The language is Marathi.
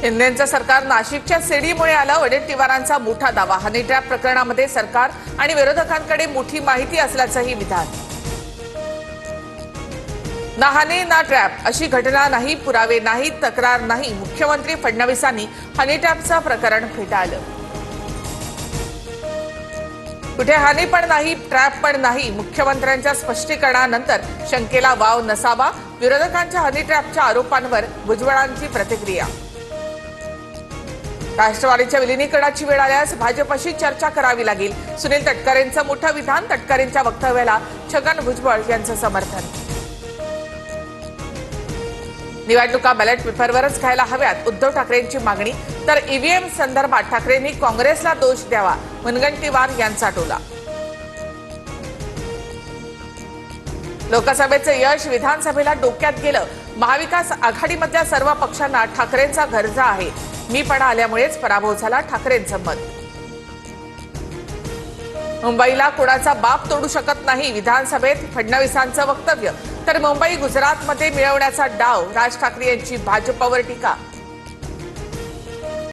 शिंदेंचं सरकार नाशिकच्या सीडीमुळे आलं, वडेट्टीवारांचा मोठा दावा। हनी ट्रॅप प्रकरणामध्ये सरकार आणि विरोधकांकडे मोठी माहिती असल्याचंही विधान। ना हनी ना ट्रॅप अशी घटना नाही, पुरावे नाही, तक्रार नाही। मुख्यमंत्री फडणवीसांनी हनी ट्रॅपचं प्रकरण फेटाळलं। कुठे हनी पण नाही, ट्रॅप पण नाही। मुख्यमंत्र्यांच्या स्पष्टीकरणानंतर शंकेला वाव नसावा। विरोधकांच्या हनी ट्रॅपच्या आरोपांवर भुजबळांची प्रतिक्रिया। राष्ट्रवादीच्या विलीनीकरणाची वेळ आल्यास भाजपशी चर्चा करावी लागेल। सुनील तटकरेंचं मोठं विधान। तटकरेंच्या वक्तव्याला छगन भुजबळ यांचं समर्थन। निवडणुका बॅलेट पेपरवरच घ्यायला हव्यात, उद्धव ठाकरेंची मागणी। तर ईव्हीएम संदर्भात ठाकरेंनी काँग्रेसला दोष द्यावा, मुनगंटीवार यांचा टोला। लोकसभेचं यश विधानसभेला डोक्यात गेलं। महाविकास आघाडीमधल्या सर्व पक्षांना ठाकरेंचा गरजा आहे। मीपणा आल्यामुळेच पराभव झाला, ठाकरेंचं मत। मुंबईला कोणाचा बाप तोडू शकत नाही, विधानसभेत फडणवीसांचं वक्तव्य। तर मुंबई गुजरातमध्ये मिळवण्याचा डाव, राज ठाकरे यांची भाजपवर टीका।